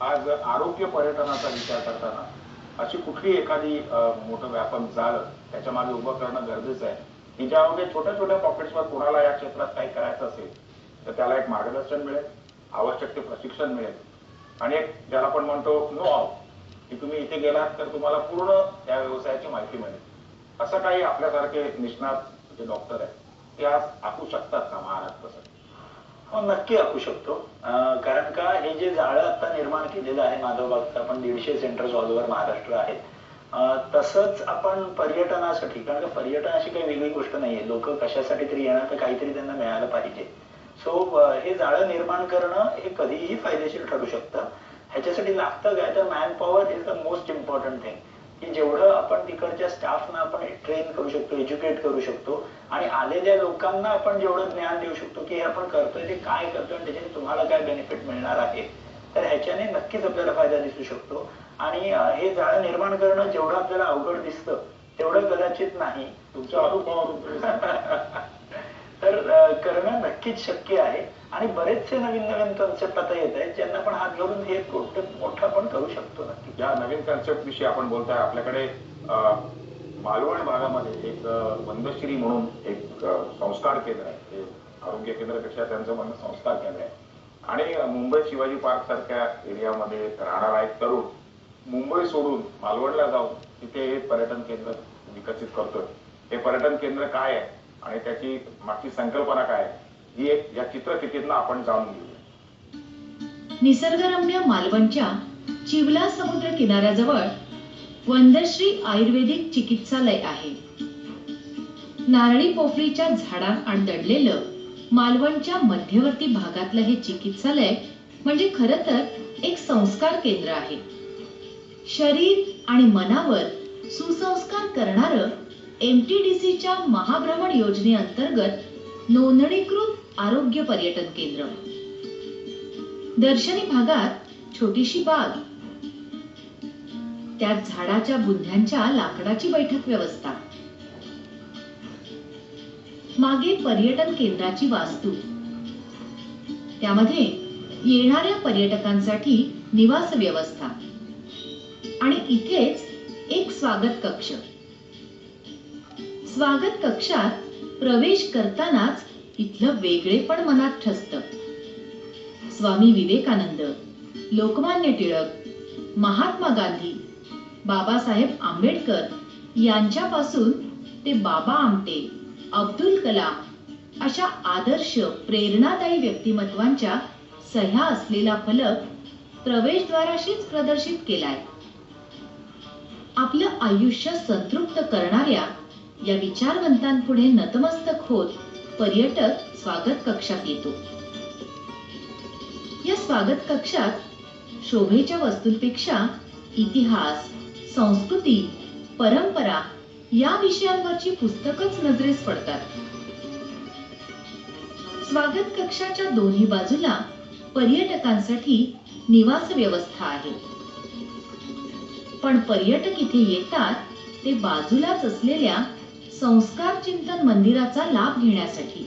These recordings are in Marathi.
आज आरोग्य पर्यटनाचा विचार करताना अशी कुठली एखादी मोठं व्यापक जाळ त्याच्या मागे उभं करणं गरजेचं आहे की ज्यामध्ये छोट्या छोट्या पॉकेट्सवर कोणाला या क्षेत्रात काही करायचं असेल तर त्याला एक मार्गदर्शन मिळेल, आवश्यक ते प्रशिक्षण मिळेल आणि एक ज्याला आपण म्हणतो नो हाऊ की तुम्ही इथे गेलात तर तुम्हाला पूर्ण त्या व्यवसायाची माहिती मिळेल. असं काही आपल्यासारखे निष्णात जे डॉक्टर आहेत ते आज आखू शकतात का महाराष्ट्रासाठी? हो, नक्की आखू शकतो. कारण का हे जे जाळं आता निर्माण केलेलं आहे माधवबागचं, आपण 150 सेंटर्स ऑल ओव्हर महाराष्ट्र आहेत. तसंच आपण पर्यटनासाठी, कारण का पर्यटन अशी काही वेगळी गोष्ट नाहीये. लोक कशासाठी तरी येणार, तर काहीतरी त्यांना मिळालं पाहिजे. सो हे जाळं निर्माण करणं हे कधीही फायदेशीर ठरू शकतं. ह्याच्यासाठी लागतं काय, तर man power is the most important thing. की जेवढं आपण तिकडच्या स्टाफना आपण ट्रेन करू शकतो, एज्युकेट करू शकतो आणि आलेल्या लोकांना आपण जेवढं ज्ञान देऊ शकतो की हे आपण करतोय ते काय करतोय आणि त्याच्याने तुम्हाला काय बेनिफिट मिळणार आहे, तर ह्याच्याने नक्कीच आपल्याला फायदा दिसू शकतो. आणि हे जाळं निर्माण करणं जेवढं आपल्याला अवघड दिसतं तेवढं कदाचित नाही. तुमच्या अनुभवावरून तर करणं नक्कीच शक्य आहे आणि बरेचसे नवीन नवीन कन्सेप्ट आता येत आहेत ज्यांना आपण हात धरून हे मोठं पण करू शकतो. नक्की या नवीन कन्सेप्ट विषयी आपण बोलताय. आपल्याकडे मालवण भागामध्ये एक वंदश्री म्हणून एक संस्कार केंद्र आहे. ते आरोग्य केंद्रापेक्षा त्यांचं म्हणणं संस्कार केंद्र आहे आणि मुंबई शिवाजी पार्क सारख्या एरियामध्ये राहणारा एक तरुण मुंबई सोडून मालवणला जाऊन तिथे हे पर्यटन केंद्र विकसित करतोय. हे पर्यटन केंद्र काय आहे आणि त्याची मागची संकल्पना काय आहे ही एक या चित्रफितीतनं आपण जाणून घेऊया. निसर्गरम्य मालवणच्या चिवला समुद्र किनाऱ्याजवळ वंदश्री आयुर्वेदिक चिकित्सालय आहे. नारळी पोफळीच्या झाडांआड दडलेलं मालवणच्या मध्यवर्ती भागातलं हे चिकित्सालय म्हणजे खरं तर एक संस्कार केंद्र आहे. शरीर आणि मनावर सुसंस्कार करणारं MTDCच्या महाभ्रमण योजनेअंतर्गत नोंदणीकृत आरोग्य पर्यटन केंद्र. दर्शनी भागात छोटीशी बाग, त्यात झाडाच्या बुंध्यांच्या लाकडाची बैठक व्यवस्था, मागे पर्यटन केंद्राची वास्तू, त्यामध्ये येणाऱ्या पर्यटकांसाठी निवास व्यवस्था आणि इथेच एक स्वागत कक्ष. स्वागत कक्षात प्रवेश करतानाच इथलं वेगळेपण मनात ठसतं. स्वामी विवेकानंद, लोकमान्य टिळक, महात्मा गांधी, बाबासाहेब आंबेडकर यांच्यापासून ते बाबा आमटे, अब्दुल कलाम अशा आदर्श प्रेरणादायी व्यक्तिमत्वांच्या सह्या असलेला फलक प्रवेशद्वाराशीच प्रदर्शित केलाय. आपलं आयुष्य संतृप्त करणाऱ्या या विचारवंतांपुढे नतमस्तक होत पर्यटक स्वागत कक्षात येतो. या स्वागत कक्षात शोभेच्या वस्तूंपेक्षा इतिहास, संस्कृती, परंपरा या विषयांवरची पुस्तकच नजरेस पडतात. स्वागत कक्षाच्या दोन्ही बाजूला पर्यटकांसाठी निवास व्यवस्था आहे. पण पर्यटक इथे येतात ते बाजूलाच असलेल्या संस्कार चिंतन मंदिराचा लाभ घेण्यासाठी.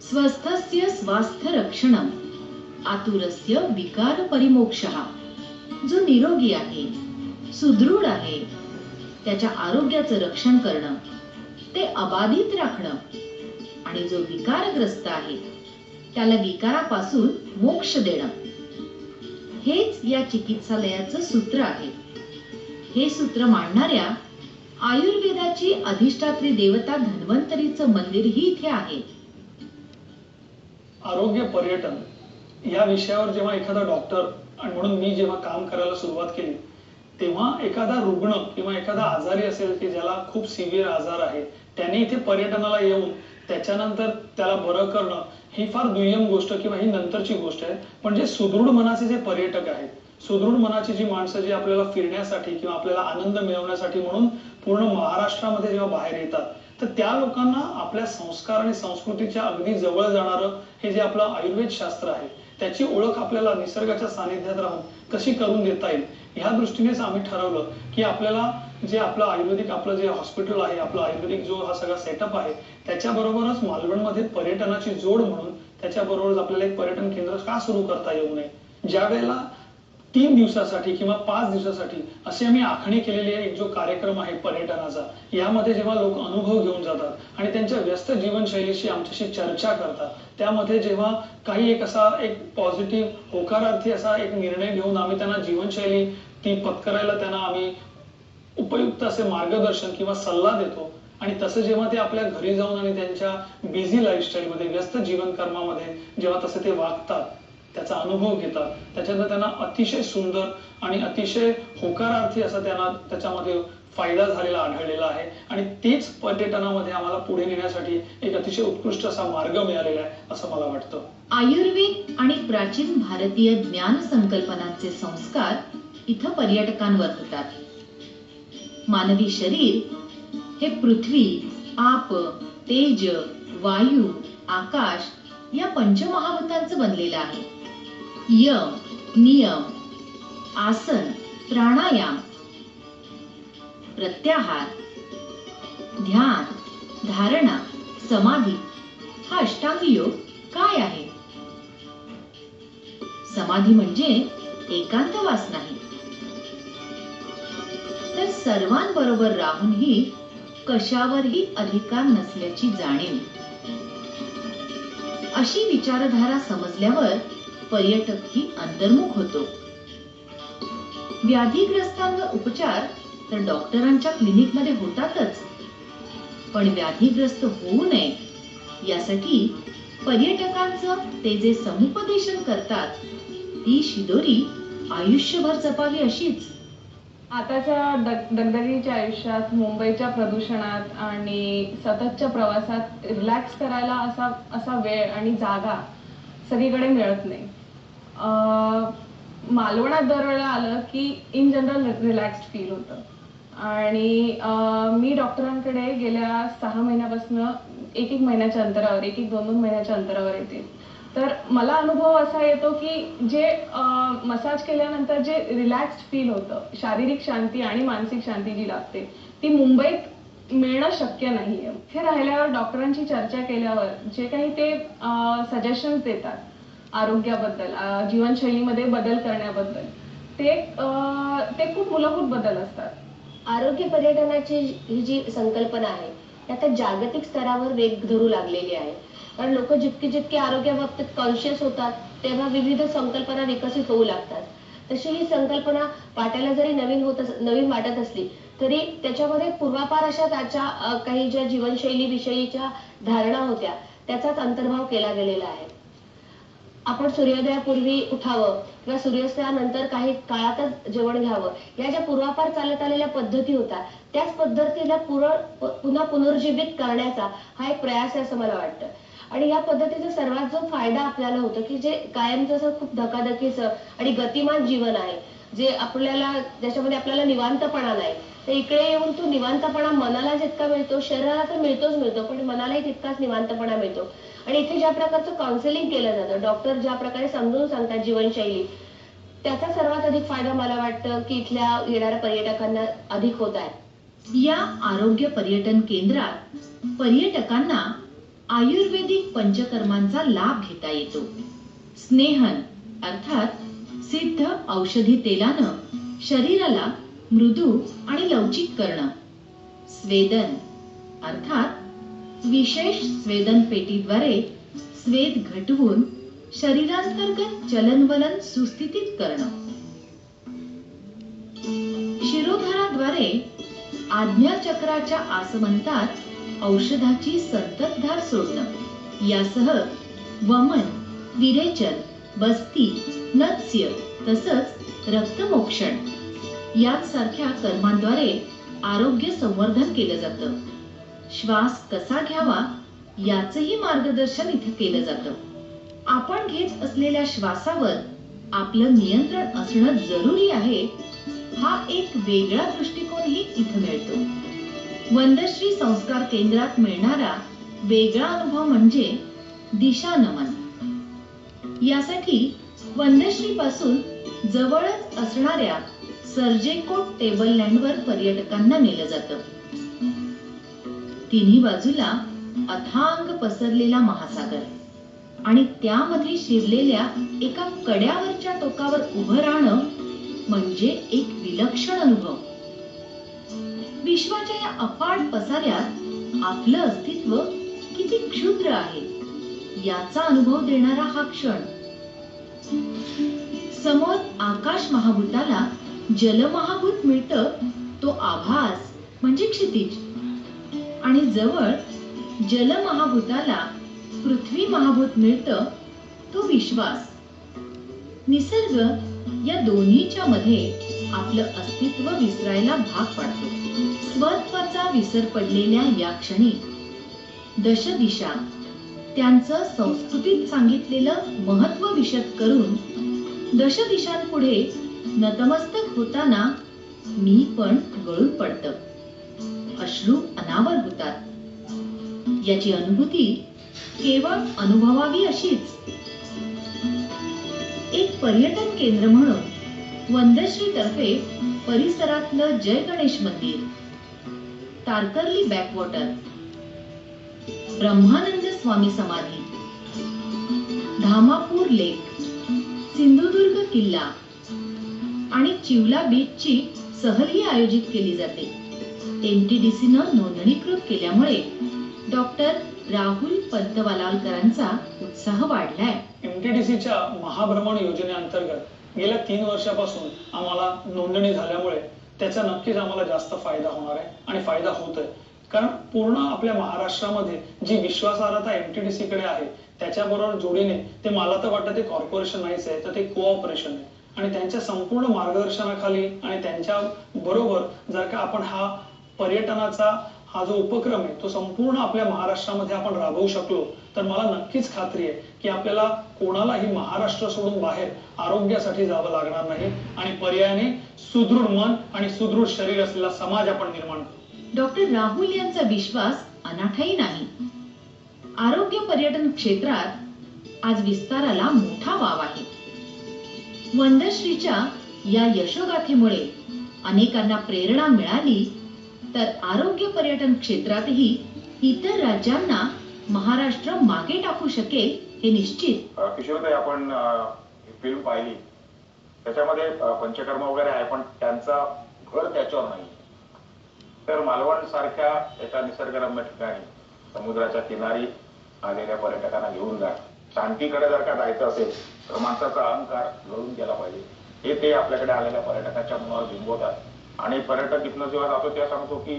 स्वस्थस्य स्वास्थ्य रक्षणम, आतुरस्य विकार परिमोक्षः. जो निरोगी आहे, सुदृढ आहे, त्याच्या आरोग्याचं रक्षण करणं, ते अबाधित राखणं आणि जो विकारग्रस्त आहे त्याला विकारापासून मोक्ष देणं, हेच या चिकित्सालयाचं सूत्र आहे. हे सूत्र मांडणाऱ्या आयुर्वेदाची अधिष्ठात्री देवता धन्वंतरीचं मंदिरही इथे आहे. आरोग्य पर्यटन या विषयावर जेव्हा एखादा डॉक्टर आणि म्हणून मी जेव्हा काम करायला सुरुवात केली तेव्हा एखादा रुग्ण किंवा एखादा आजारी असेल की ज्याला खूप सिव्हिअर आजार आहे त्याने इथे पर्यटनाला येऊन त्याच्यानंतर त्याला बरं करणं ही फार दुय्यम गोष्ट किंवा ही नंतरची गोष्ट आहे. पण जे सुदृढ मनाचे जे पर्यटक आहेत, सुदृढ मनाची जी माणसं जी आपल्याला फिरण्यासाठी किंवा आपल्याला आनंद मिळवण्यासाठी म्हणून पूर्ण महाराष्ट्रामध्ये जेव्हा बाहेर येतात तर त्या लोकांना आपल्या संस्कार आणि संस्कृतीच्या अगदी जवळ जाणारं हे जे आपलं आयुर्वेद शास्त्र आहे त्याची ओळख आपल्याला निसर्गाच्या सानिध्यात राहून कशी करून देता येईल ह्या दृष्टीनेच आम्ही ठरवलं की आपल्याला जे आपलं आयुर्वेदिक आपलं जे हॉस्पिटल आहे, आपलं आयुर्वेदिक जो हा सगळा सेटअप आहे त्याच्याबरोबरच मालवणमध्ये पर्यटनाची जोड म्हणून त्याच्याबरोबरच आपल्याला एक पर्यटन केंद्र का सुरू करता येऊ नये ज्या वेळेला 3 दिवसासाठी किंवा 5 दिवसासाठी असे आम्ही आखणी केलेली आहे एक जो कार्यक्रम आहे पर्यटनाचा, यामध्ये जेव्हा लोक अनुभव घेऊन जातात आणि त्यांच्या व्यस्त जीवनशैलीशी आमच्याशी चर्चा करतात, त्यामध्ये जेव्हा काही एक पॉझिटिव्ह होकारार्थी असा एक निर्णय घेऊन आम्ही त्यांना जीवनशैली ती पत्करायला त्यांना आम्ही उपयुक्त असे मार्गदर्शन किंवा सल्ला देतो. आणि तसं जेव्हा ते आपल्या घरी जाऊन आणि त्यांच्या बिझी लाईफस्टाईलमध्ये व्यस्त जीवनकर्मामध्ये जेव्हा तसे ते वागतात, त्याचा अनुभव घेतात, त्याच्यानंतर त्यांना अतिशय सुंदर आणि अतिशय होकारार्थी असा त्यांना त्याच्यामध्ये फायदा झालेला आढळलेला आहे. आणि तेच पर्यटनामध्ये आम्हाला पुढे नेण्यासाठी एक अतिशय उत्कृष्ट असा मार्ग मिळालेला आहे असं मला वाटतं. आयुर्वेद आणि प्राचीन भारतीय ज्ञान संकल्पनांचे संस्कार इथं पर्यटकांवर होतात. मानवी शरीर हे पृथ्वी, आप, तेज, वायू, आकाश या पंचमहाभूतांचं बनलेलं आहे. यम, नियम, आसन, प्राणायाम, प्रत्याहार, ध्यान, धारणा, समाधी हा अष्टांग योग काय आहे? समाधी म्हणजे एकांतवास नाही, तर सर्वांबरोबर राहूनही कशावरही अधिकार नसल्याची जाणीव. अशी विचारधारा समजल्यावर पर्यटकही अंतर्मुख होतो. व्याधीग्रस्तांवर उपचार तर डॉक्टरांच्या क्लिनिकमध्ये होतातच, पण व्याधीग्रस्त होऊ नये यासाठी पर्यटकांचं ते जे समुपदेशन करतात ती शिदोरी आयुष्यभर जपावी अशीच. आताच्या दगदगीच्या आयुष्यात, मुंबईच्या प्रदूषणात आणि सततच्या प्रवासात रिलॅक्स करायला असा वेळ आणि जागा सगळीकडे मिळत नाही. मालवणात दरवेळेला आलं की इन जनरल रिलॅक्स्ड फील होतं. आणि मी डॉक्टरांकडे गेल्या 6 महिन्यापासून एक महिन्याच्या अंतरावर, 1-2 महिन्याच्या अंतरावर येते. तर मला अनुभव असा येतो की जे मसाज केल्यानंतर जे रिलॅक्स्ड फील होतं, शारीरिक शांती आणि मानसिक शांती जी लागते ती मुंबईत मिळणं शक्य नाहीये. इथे राहिल्यावर डॉक्टरांची चर्चा केल्यावर जे काही ते सजेशन्स देतात आरोग्याबद्दल, जीवनशैलीमध्ये बदल करण्याबद्दल, ते खूप मूलभूत बदल असतात. आरोग्य पर्यटनाची ही जी संकल्पना आहे ती आता जागतिक स्तरावर वेग धरू लागलेली आहे. कारण लोक जितके आरोग्याबाबतीत कॉन्शियस होतात तेव्हा विविध संकल्पना विकसित होऊ लागतात. तशी ही संकल्पना वाटायला जरी नवीन वाटत असली तरी त्याच्यामध्ये पूर्वापार अशा त्याच्या काही ज्या जीवनशैलीविषयीच्या धारणा होत्या त्याचाच अंतर्भाव केला गेलेला आहे. आपण सूर्योदयापूर्वी उठावं किंवा सूर्यास्तानंतर काही काळातच जेवण घ्यावं, या ज्या पूर्वापार चालत आलेल्या पद्धती होत्या त्याच पद्धतीला पुन्हा पुनर्जीवित करण्याचा हा एक प्रयास आहे असं मला वाटतं. आणि या पद्धतीचा सर्वात जो फायदा आपल्याला होतो की जे कायमचं खूप धकाधकीचं आणि गतिमान जीवन आहे, जे ज्याच्यामध्ये आपल्याला निवांतपणा नाही, तर इकडे येऊन तो निवांतपणा मनाला जितका मिळतो, शरीराला तर मिळतो, पण मनालाही तितकाच निवांतपणा मिळतो. आणि इथे ज्या प्रकारचं काउन्सिलिंग केलं जातं, डॉक्टर ज्या प्रकारे समजून सांगतात जीवनशैली, त्याचा सर्वात अधिक फायदा मला वाटतं की इथल्या येणाऱ्या पर्यटकांना अधिक होत आहे. या आरोग्य पर्यटन केंद्रात पर्यटकांना आयुर्वेदिक पंचकर्मांचा लाभ घेता येतो. स्नेहन अर्थात सिद्ध औषधी तेलानं शरीराला मृदू आणि लवचिक करणं, स्वेदन अर्थात विशेष स्वेदन पेटीद्वारे स्वेद घटवून शरीरांतर्गत चलनवलन सुस्थितीत करणं, शिरोधाराद्वारे आज्ञाचक्राच्या आसमंतात औषधाची संततधार सोडणं, यासह वमन, विरेचन, बस्ती, नत्स्य तसंच रक्तमोक्षण यांसारख्या कर्मांद्वारे आरोग्य संवर्धन केलं जातं. श्वास कसा घ्यावा याचंही मार्गदर्शन इथे केलं जातं. आपण घेत असलेल्या श्वासावर आपलं नियंत्रण असणं जरुरी आहे, हा एक वेगळा दृष्टिकोनही इथं मिळतो. वंदश्री संस्कार केंद्रात मिळणारा वेगळा अनुभव म्हणजे दिशानमन. यासाठी वंदश्री पासून जवळच असणाऱ्या सर्जेकोट टेबल लँडवर पर्यटकांना नेलं जातं. तिन्ही बाजूला अथांग पसरलेला महासागर आणि त्यामध्ये शिरलेल्या एका कड्यावरच्या टोकावर उभं राहणं म्हणजे एक विलक्षण अनुभव. विश्वाच्या या अफाट पसाऱ्यात आपलं अस्तित्व किती क्षुद्र आहे याचा अनुभव देणारा हा क्षण. समोर आकाश महाभूताला जलमहाभूत मिळतं तो आभास म्हणजे क्षितिज, आणि जवळ जलमहाभूताला पृथ्वी महाभूत मिळतं तो विश्वास. निसर्ग या दोन्हीच्या मध्ये आपलं अस्तित्व विसरायला भाग पाडतो. स्वत्वाचा विसर पडलेल्या या क्षणी दशदिशा त्यांचं संस्कृतीत सांगितलेलं महत्व विशद करून दशदिशांपुढे नतमस्तक होताना मी पण गळून पडतं. अश्रू अनावर होतात. याची अनुभूती केवळ अनुभवावी अशीच. एक पर्यटन केंद्र म्हणून वंदश्री तर्फे परिसरातलं जय गणेश मंदिर, तारकर्ली बॅकवॉटर, ब्रह्मानंद स्वामी समाधी, धामापूर लेक, सिंधुदुर्ग किल्ला आणि चिवला बीचची सहलही आयोजित केली जाते. एमटीडीसीनं नोंदणीकृत केल्यामुळे डॉक्टर राहुल पंतवालालकरांचा उत्साह वाढलाय. एमटीडीसीच्या महाभ्रमण योजनेअंतर्गत गेल्या 3 वर्षापासून आम्हाला नोंदणी झाल्यामुळे त्याचा नक्कीच आम्हाला जास्त फायदा होणार आहे आणि फायदा होतोय. कारण पूर्ण आपल्या महाराष्ट्रामध्ये जी विश्वासार्हता एमटीडीसी कडे आहे त्याच्याबरोबर जोडीने ते मला तर वाटतं ते कॉर्पोरेशन नाहीच आहे तर ते कोऑपरेशन आहे, आणि त्यांच्या संपूर्ण मार्गदर्शनाखाली आणि त्यांच्या बरोबर जर का आपण हा पर्यटनाचा हा जो उपक्रम आहे तो संपूर्ण आपल्या महाराष्ट्रामध्ये आपण राबवू शकलो तर मला नक्कीच खात्री आहे की आपल्याला कोणालाही महाराष्ट्र सोडून बाहेर आरोग्यासाठी जावं लागणार नाही आणि पर्यायाने सुदृढ मन आणि सुदृढ शरीर असलेला समाज आपण निर्माण करू. डॉक्टर राहुल यांचा विश्वास अनाठाही नाही. आरोग्य पर्यटन क्षेत्रात आज विस्ताराला मोठा वाव आहे. वंदश्रीच्या या यशोगाथेमुळे अनेकांना प्रेरणा मिळाली तर आरोग्य पर्यटन क्षेत्रातही इतर राज्यांना महाराष्ट्र मागे टाकू शकेल हे निश्चित. किशोरताई, आपण फिल्म पाहिली त्याच्यामध्ये पंचकर्म वगैरे आहे पण त्यांचा भर त्याच्यावर नाही. तर मालवण सारख्या एका निसर्गरम्य ठिकाणी समुद्राच्या किनारी आलेल्या पर्यटकांना घेऊन जा. शांतीकडे जर का जायचं असेल तर माणसाचा अहंकार गळून गेला पाहिजे हे ते आपल्याकडे आलेल्या पर्यटकाच्या मनावर बिंबवतात. आणि पर्यटक इथनं जेव्हा जातो तेव्हा सांगतो की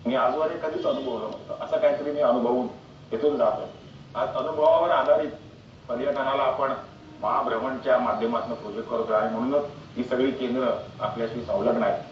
मी आजवर कधीच अनुभवलं नव्हतं, असं काहीतरी मी अनुभवून इथून जातो. आज अनुभवावर आधारित पर्यटनाला आपण महाभ्रमणच्या माध्यमातून प्रोजेक्ट करतो आणि म्हणूनच ही सगळी केंद्र आपल्याशी संलग्न आहेत.